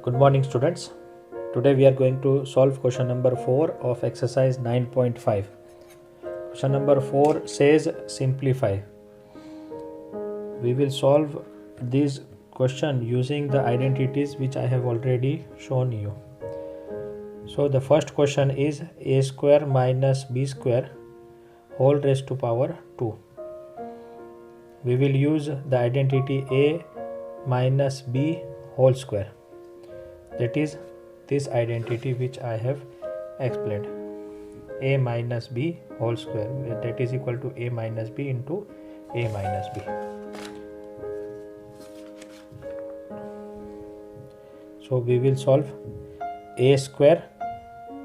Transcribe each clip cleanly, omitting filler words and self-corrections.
Good morning, students. Today we are going to solve question number 4 of exercise 9.5. Question number 4 says simplify. We will solve this question using the identities which I have already shown you. So the first question is a square minus b square whole raised to power 2. We will use the identity a minus b whole square. That is this identity which I have explained, a minus b whole square, that is equal to a minus b into a minus b. So we will solve a square.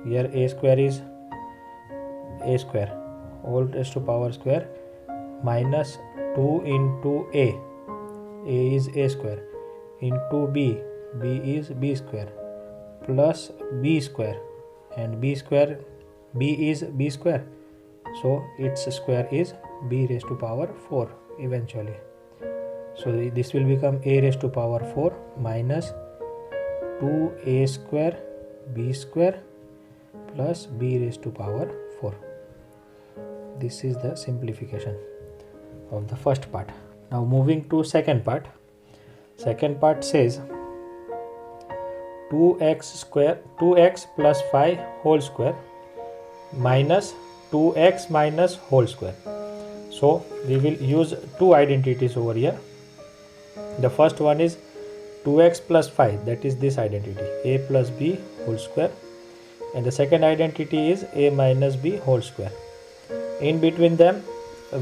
Here a square is a square whole raised to power square minus 2 into a is a square, into b is b square, plus b square, and b square, b is b square, so its square is b raised to power 4 eventually. So this will become a raised to power 4 minus 2a square b square plus b raised to power 4. This is the simplification of the first part. Now moving to second part. Second part says 2x plus 5 whole square minus 2x minus whole square. So we will use two identities over here. The first one is 2x plus 5, that is this identity, a plus b whole square, and the second identity is a minus b whole square. In between them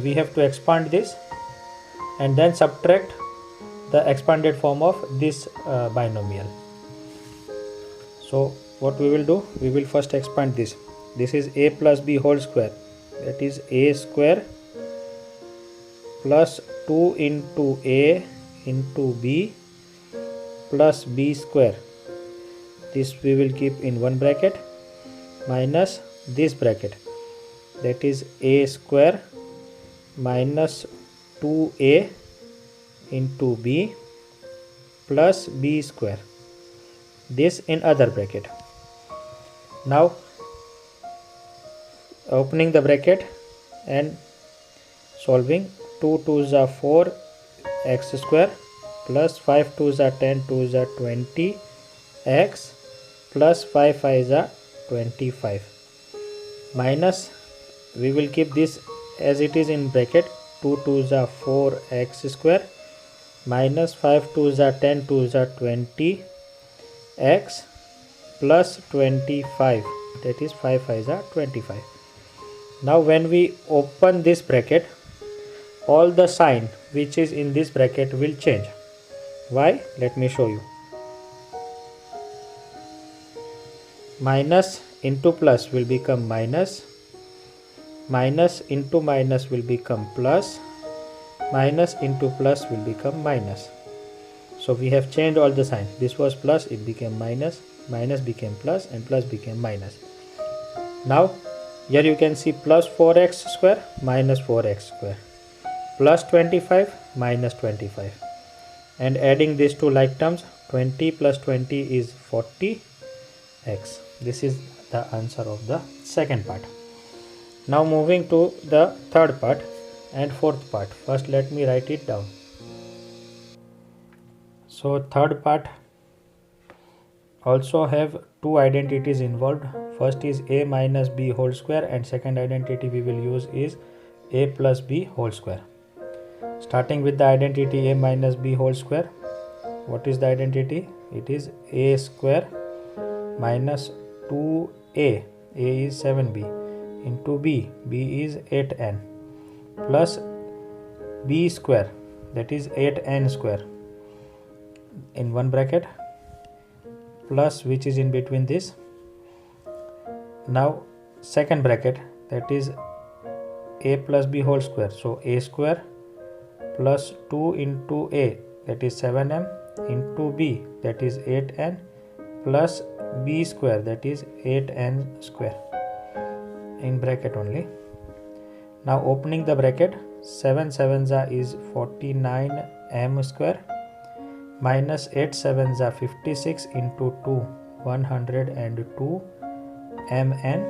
we have to expand this and then subtract the expanded form of this binomial. So what we will do, we will first expand this. This is a plus b whole square, that is a square plus 2 into a into b plus b square. This we will keep in one bracket minus this bracket, that is a square minus 2a into b plus b square, this in other bracket. Now opening the bracket and solving, 2 2s are 4 x square plus 5 2s are 10 2s are 20 x plus 5 5s are 25 minus, we will keep this as it is in bracket, 2 2s are 4 x square minus 5 2s are 10 2s are 20 x plus 25, that is 5 5s are 25. Now when we open this bracket, all the sign which is in this bracket will change. Why? Let me show you. Minus into plus will become minus, minus into minus will become plus, minus into plus will become minus. So we have changed all the signs. This was plus, it became minus, minus became plus, and plus became minus. Now here you can see plus 4x square minus 4x square, plus 25 minus 25, and adding these two like terms, 20 plus 20 is 40x. This is the answer of the second part. Now moving to the third part and fourth part. First let me write it down. So third part also have two identities involved. First is a minus b whole square, and second identity we will use is a plus b whole square. Starting with the identity a minus b whole square, what is the identity? It is a square minus 2a, a is 7b, into b, b is 8n, plus b square, that is 8n square, in one bracket, plus which is in between this. Now second bracket, that is a plus b whole square, so a square plus 2 into a, that is 7m, into b, that is 8n, plus b square, that is 8n square, in bracket only. Now opening the bracket, 7 7s is 49m square minus 8 7s are 56 into 2 102 mn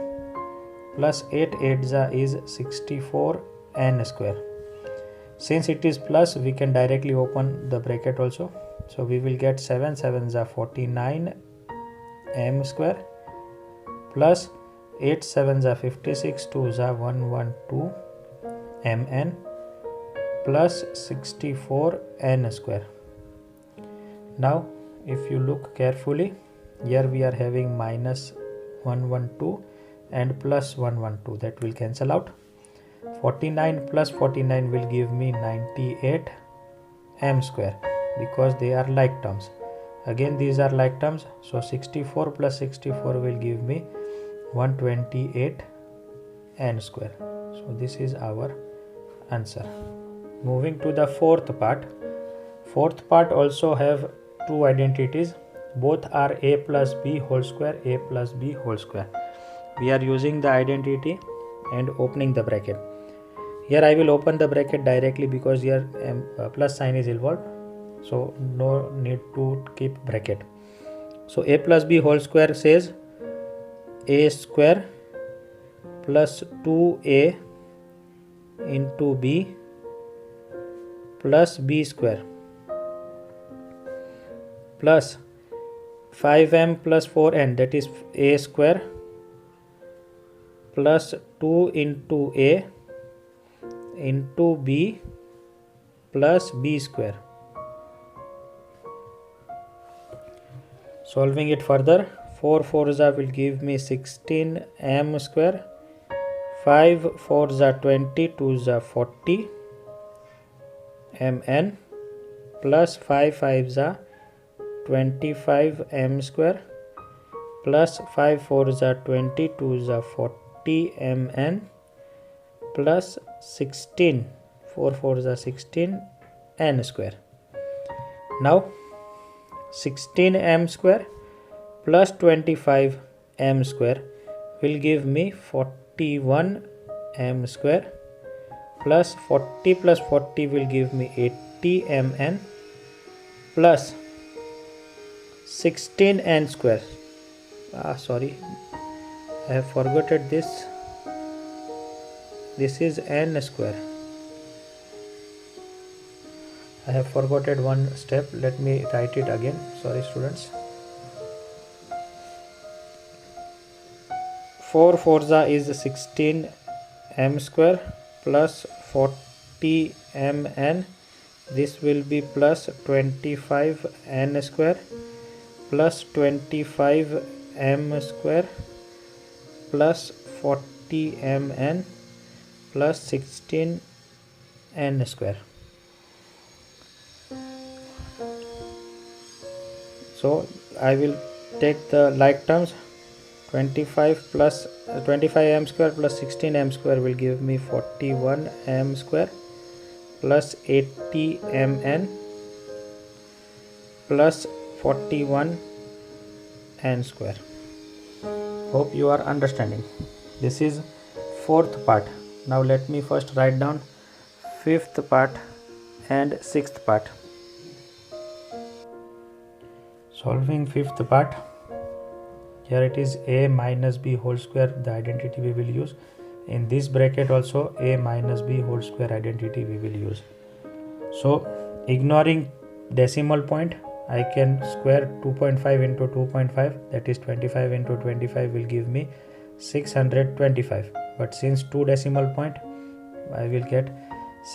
plus 8 8s is 64 n square. Since it is plus, we can directly open the bracket also. So we will get 7 7s are 49 m square plus 8 7s are 56 2s are 112 mn plus 64 n square. Now if you look carefully, here we are having minus 112 and plus 112, that will cancel out. 49 plus 49 will give me 98 m square because they are like terms. Again these are like terms, so 64 plus 64 will give me 128 n square. So this is our answer. Moving to the fourth part. Fourth part also have two identities. Both are a plus b whole square, a plus b whole square. We are using the identity and opening the bracket. Here I will open the bracket directly because here plus sign is involved, so no need to keep bracket. So a plus b whole square says a square plus 2a into b plus b square plus 5m plus 4n, that is a square plus 2 into a into b plus b square. Solving it further, 4 4s will give me 16 m square, 5 4s 20, 2s 40 mn plus 5 5s 25 m square plus 5 4s 20, 2s 40 mn plus 16, 4 4s 16 n square. Now 16 m square plus 25 m square will give me 41 m square plus 40 plus 40 will give me 80 mn plus 16 n square. Sorry, I have forgotten this. This is n square. I have forgotten one step. Let me write it again. Sorry students. 4 4s is 16 m square plus 40 mn. This will be plus 25 n square plus 25 m square plus 40 mn plus 16 n square. So I will take the like terms. 25 plus 25 m square plus 16 m square will give me 41 m square plus 80 mn plus 41 n square. Hope you are understanding. This is fourth part. Now let me first write down fifth part and sixth part. Solving fifth part. Here it is a minus b whole square, the identity we will use. In this bracket also a minus b whole square identity we will use. So ignoring decimal point, I can square 2.5 into 2.5, that is 25 into 25 will give me 625. But since 2 decimal point, I will get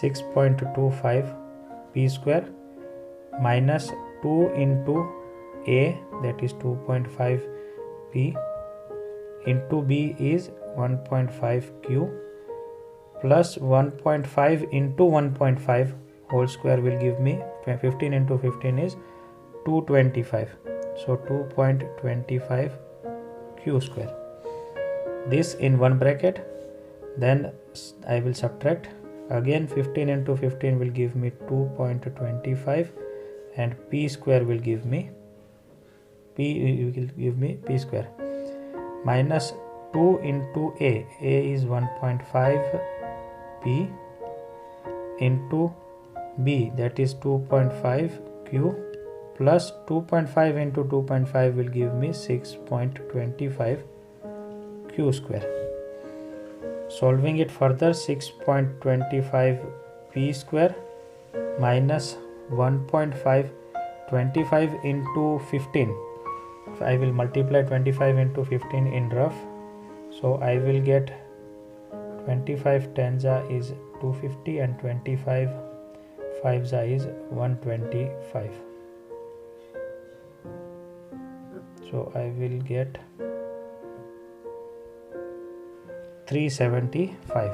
6.25 p square minus 2 into a, that is 2.5 p into b is 1.5 q plus 1.5 into 1.5 whole square will give me 15 into 15 is 225. So 2.25 q square. This in one bracket. Then I will subtract. Again 15 into 15 will give me 2.25 and p square will give me p square minus 2 into a is 1.5 p into b, that is 2.5 q plus 2.5 into 2.5 will give me 6.25 q square. Solving it further, 6.25 p square minus 1.5, 25 into 15. I will multiply 25 into 15 in rough. So I will get 25 tenza is 250 and 25 5za is 125. So I will get 375,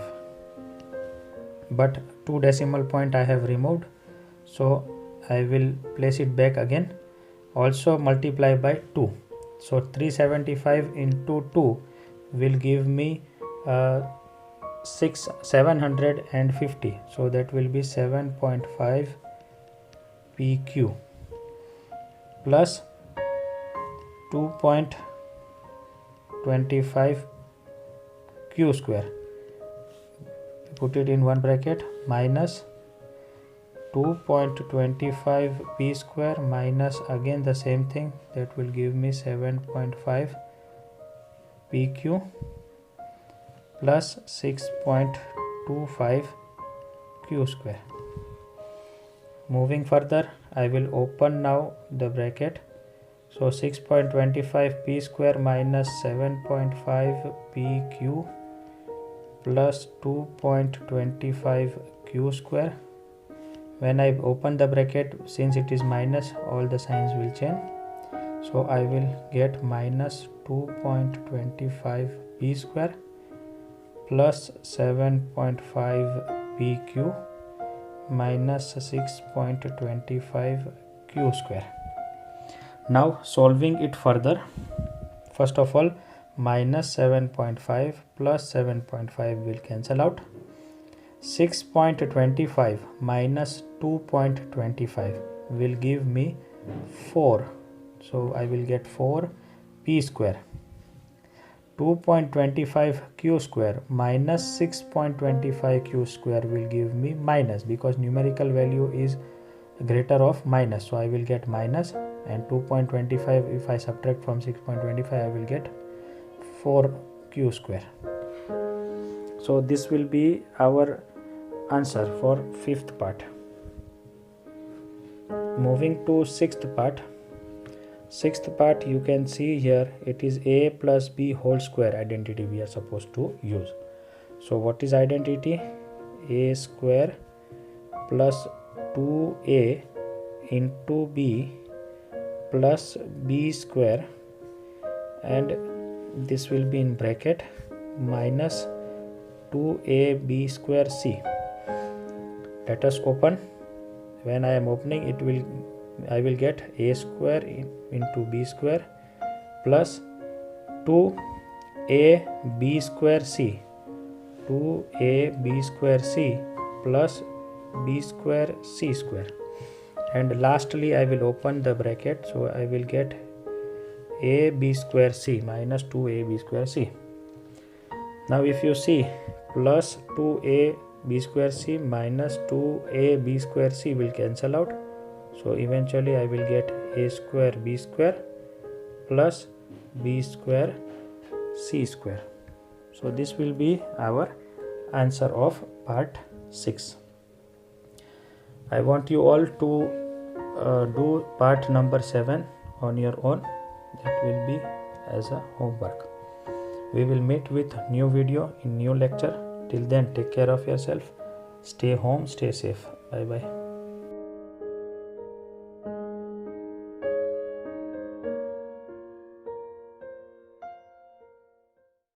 but 2 decimal point I have removed, so I will place it back again. Also multiply by 2. So 375 into 2 will give me 750. So that will be 7.5 pq plus 2.25 q square. Put it in one bracket, minus 2.25 p square minus again the same thing, that will give me 7.5 pq plus 6.25 q square. Moving further, I will open now the bracket. So 6.25 p square minus 7.5 pq plus 2.25 q square. When I open the bracket, since it is minus, all the signs will change. So I will get minus 2.25 p square plus 7.5 pq minus 6.25 q square. Now solving it further, first of all, minus 7.5 plus 7.5 will cancel out. 6.25 minus 2.25 will give me 4. So I will get 4 p square. 2.25 q square minus 6.25 q square will give me minus, because numerical value is greater of minus. So I will get minus, and 2.25 if I subtract from 6.25 I will get 4 q square. So this will be our answer for 5th part. Moving to 6th part. 6th part, you can see here it is a plus b whole square identity we are supposed to use. So what is identity? A square plus 2a into b plus b square, and this will be in bracket minus 2ab square c. Let us open. When I am opening, I will get a square into b square plus 2ab square c, 2ab square c plus b square c square, and lastly I will open the bracket. So I will get ab square c minus 2ab square c. Now if you see, plus 2ab square c minus 2ab square c will cancel out. So eventually I will get a square b square plus b square c square. So this will be our answer of part 6. I want you all to do part number 7 on your own. That will be as a homework. We will meet with new video in new lecture. Till then, take care of yourself. Stay home, stay safe. Bye bye.